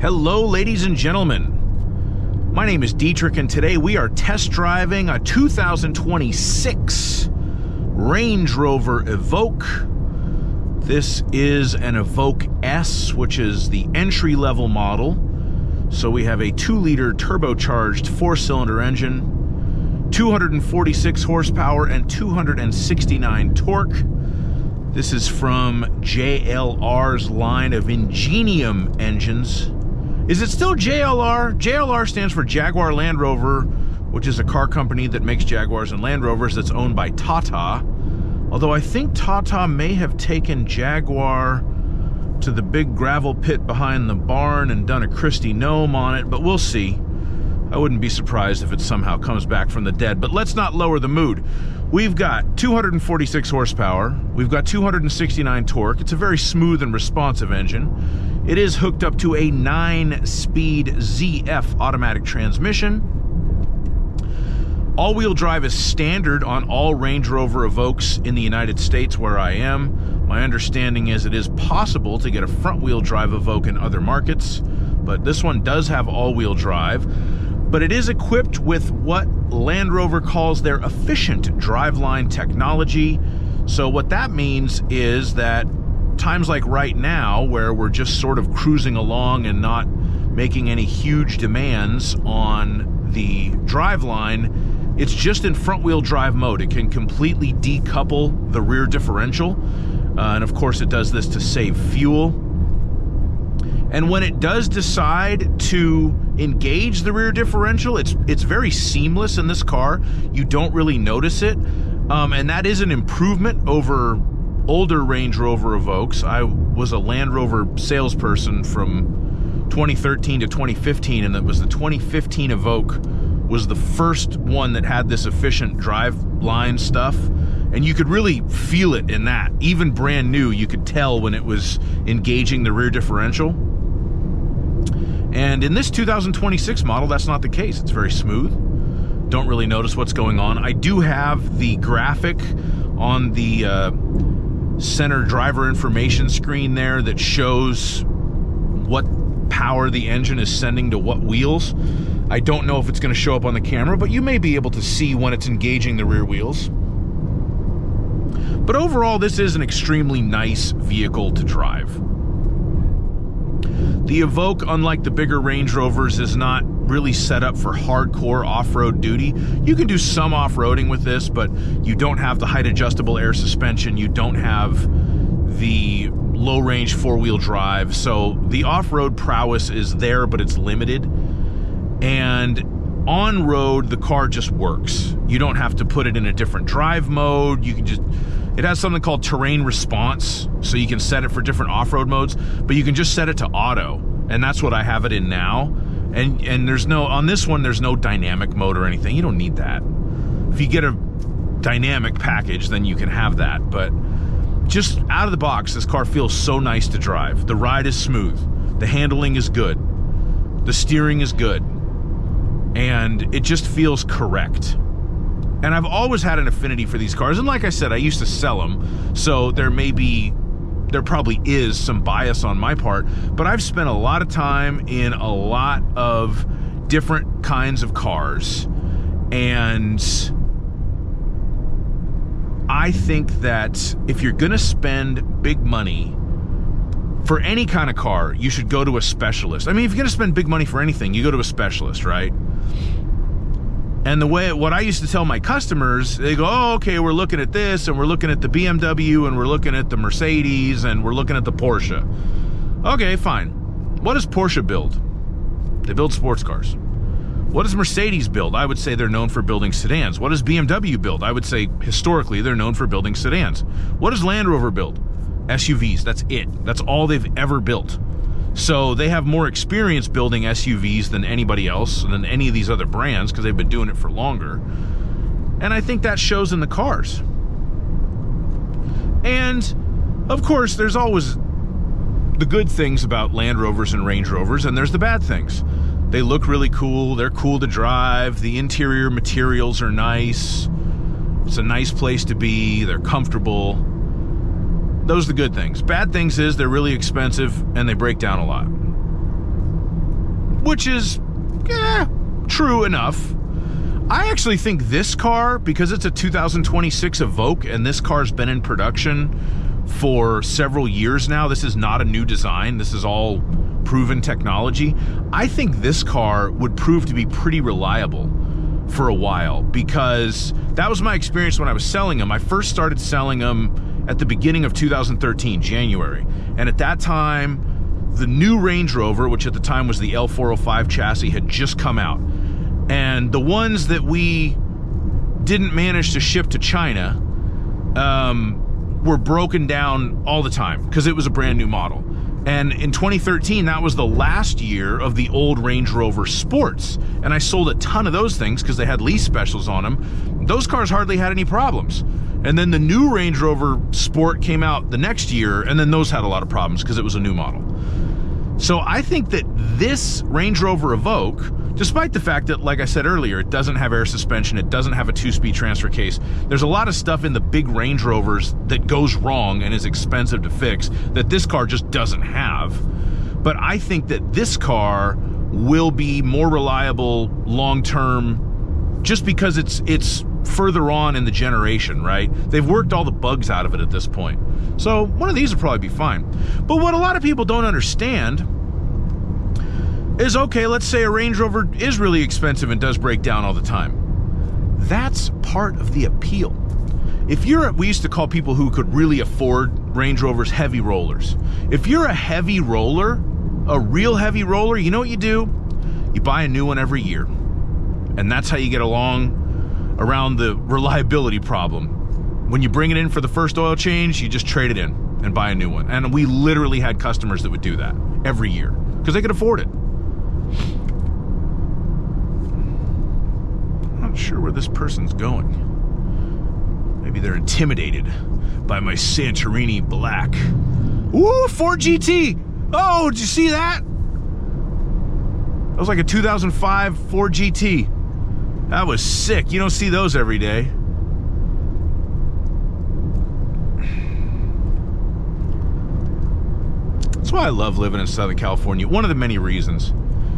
Hello, ladies and gentlemen. My name is Dietrich, and today we are test driving a 2026 Range Rover Evoque. This is an Evoque S, which is the entry-level model. So we have a 2-liter turbocharged 4-cylinder engine, 246 horsepower, and 269 torque. This is from JLR's line of Ingenium engines. Is it still JLR? JLR stands for Jaguar Land Rover, which is a car company that makes Jaguars and Land Rovers that's owned by Tata. Although I think Tata may have taken Jaguar to the big gravel pit behind the barn and done a Christie Gnome on it, but we'll see. I wouldn't be surprised if it somehow comes back from the dead, but let's not lower the mood. We've got 246 horsepower, we've got 269 torque. It's a very smooth and responsive engine. It is hooked up to a 9-speed ZF automatic transmission. All-wheel drive is standard on all Range Rover Evoques in the United States where I am. My understanding is it is possible to get a front-wheel drive Evoque in other markets, but this one does have all-wheel drive. But it is equipped with what Land Rover calls their Efficient Driveline technology. So what that means is that times like right now, where we're just sort of cruising along and not making any huge demands on the driveline, it's just in front-wheel drive mode. It can completely decouple the rear differential. And of course, it does this to save fuel. And when it does decide to engage the rear differential, it's very seamless in this car. You don't really notice it. And that is an improvement over older Range Rover Evoques. I was a Land Rover salesperson from 2013 to 2015, and it was the 2015 Evoque was the first one that had this efficient driveline stuff. And you could really feel it in that. Even brand new, you could tell when it was engaging the rear differential. And in this 2026 model, that's not the case. It's very smooth. Don't really notice what's going on. I do have the graphic on the center driver information screen there that shows what power the engine is sending to what wheels. I don't know if it's going to show up on the camera, but you may be able to see when it's engaging the rear wheels. But overall, this is an extremely nice vehicle to drive. The Evoque, unlike the bigger Range Rovers, is not really set up for hardcore off-road duty. You can do some off-roading with this, but you don't have the height-adjustable air suspension. You don't have the low-range four-wheel drive. So the off-road prowess is there, but it's limited. And on-road, the car just works. You don't have to put it in a different drive mode. You can just... It has something called terrain response, so you can set it for different off-road modes, but you can just set it to auto, and that's what I have it in now. And there's no, on this one, there's no dynamic mode or anything. You don't need that. If you get a dynamic package, then you can have that. But just out of the box, this car feels so nice to drive. The ride is smooth. The handling is good. The steering is good. And it just feels correct. And I've always had an affinity for these cars. And like I said, I used to sell them. So there probably is some bias on my part. But I've spent a lot of time in a lot of different kinds of cars. And I think that if you're going to spend big money for any kind of car, you should go to a specialist. I mean, if you're going to spend big money for anything, you go to a specialist, right? And what I used to tell my customers, they go, oh, okay, we're looking at this, and we're looking at the BMW, and we're looking at the Mercedes, and we're looking at the Porsche. Okay, fine. What does Porsche build? They build sports cars. What does Mercedes build? I would say they're known for building sedans. What does BMW build? I would say historically they're known for building sedans. What does Land Rover build? SUVs. That's it. That's all they've ever built. So they have more experience building SUVs than anybody else, than any of these other brands, because they've been doing it for longer. And I think that shows in the cars. And, of course, there's always the good things about Land Rovers and Range Rovers, and there's the bad things. They look really cool. They're cool to drive. The interior materials are nice. It's a nice place to be. They're comfortable. Those are the good things. Bad things is they're really expensive and they break down a lot. which is true enough. I actually think this car, because it's a 2026 Evoque and this car's been in production for several years now, this is not a new design, this is all proven technology. I think this car would prove to be pretty reliable for a while, because that was my experience when I was selling them. I first started selling them at the beginning of 2013, January. And at that time, the new Range Rover, which at the time was the L405 chassis, had just come out. And the ones that we didn't manage to ship to China were broken down all the time because it was a brand new model. And in 2013, that was the last year of the old Range Rover Sports. And I sold a ton of those things because they had lease specials on them. Those cars hardly had any problems. And then the new Range Rover Sport came out the next year, and then those had a lot of problems because it was a new model. So I think that this Range Rover Evoque, despite the fact that, like I said earlier, it doesn't have air suspension, it doesn't have a 2-speed transfer case, there's a lot of stuff in the big Range Rovers that goes wrong and is expensive to fix that this car just doesn't have. But I think that this car will be more reliable long-term just because it's further on in the generation, right? They've worked all the bugs out of it at this point. So one of these will probably be fine. But what a lot of people don't understand is, okay, let's say a Range Rover is really expensive and does break down all the time. That's part of the appeal. If you're, we used to call people who could really afford Range Rovers heavy rollers. If you're a heavy roller, a real heavy roller, you know what you do? You buy a new one every year. And that's how you get along around the reliability problem. When you bring it in for the first oil change, you just trade it in and buy a new one. And we literally had customers that would do that every year because they could afford it. I'm not sure where this person's going. Maybe they're intimidated by my Santorini black. Ooh, Ford GT! Oh, did you see that? That was like a 2005 Ford GT. That was sick. You don't see those every day. That's why I love living in Southern California. One of the many reasons.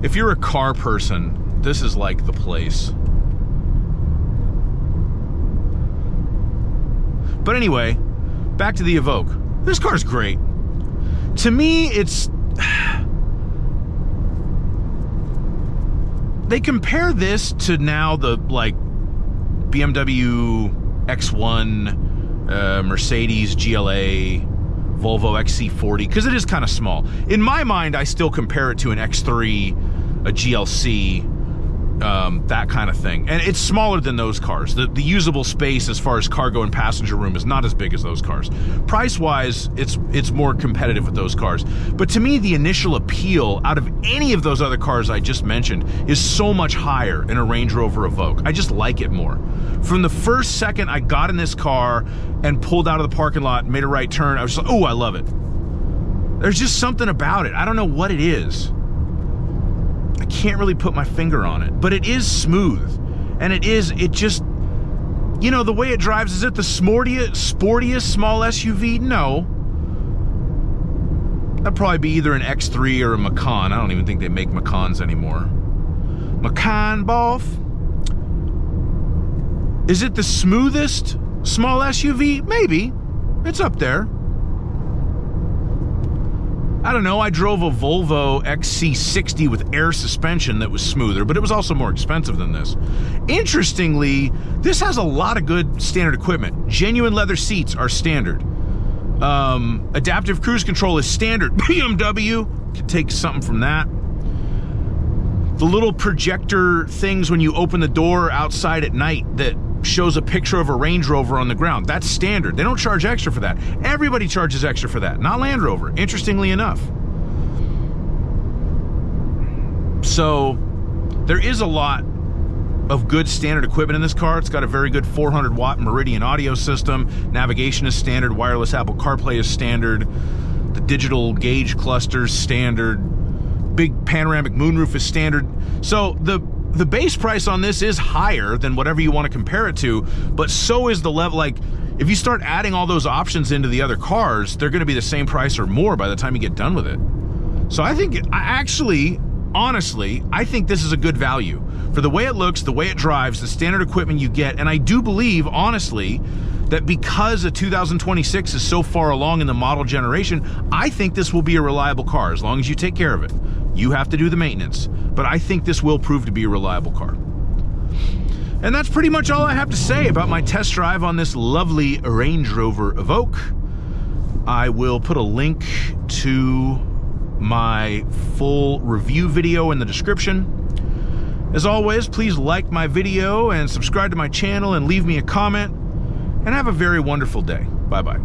If you're a car person, this is like the place. But anyway, back to the Evoque. This car's great. To me, it's... They compare this to now the, like, BMW X1, Mercedes GLA, Volvo XC40, because it is kind of small. In my mind, I still compare it to an X3, a GLC, that kind of thing. And it's smaller than those cars. The usable space as far as cargo and passenger room is not as big as those cars. Price-wise, it's more competitive with those cars. But to me, the initial appeal out of any of those other cars I just mentioned is so much higher in a Range Rover Evoque. I just like it more. From the first second I got in this car and pulled out of the parking lot and made a right turn, I was just like, oh, I love it. There's just something about it. I don't know what it is. I can't really put my finger on it, but it is smooth. And it just, you know, the way it drives, is it the sportiest small SUV? No. That'd probably be either an X3 or a Macan. I don't even think they make Macans anymore. Macan, boff. Is it the smoothest small SUV? Maybe. It's up there. I don't know, I drove a Volvo XC60 with air suspension that was smoother, but it was also more expensive than this. Interestingly, this has a lot of good standard equipment. Genuine leather seats are standard. Adaptive cruise control is standard. BMW could take something from that. The little projector things when you open the door outside at night that shows a picture of a Range Rover on the ground, that's standard. They don't charge extra for that. Everybody charges extra for that, not Land Rover, interestingly enough. So there is a lot of good standard equipment in this car. It's got a very good 400 watt Meridian audio system. Navigation is standard. Wireless Apple CarPlay is standard. The digital gauge cluster's standard. Big panoramic moonroof is standard. So the base price on this is higher than whatever you want to compare it to, but so is the level. Like, if you start adding all those options into the other cars, they're going to be the same price or more by the time you get done with it. So I think, honestly, I think this is a good value. For the way it looks, the way it drives, the standard equipment you get, and I do believe, honestly, that because a 2026 is so far along in the model generation, I think this will be a reliable car as long as you take care of it. You have to do the maintenance, but I think this will prove to be a reliable car. And that's pretty much all I have to say about my test drive on this lovely Range Rover Evoque. I will put a link to my full review video in the description. As always, please like my video and subscribe to my channel and leave me a comment. And have a very wonderful day. Bye-bye.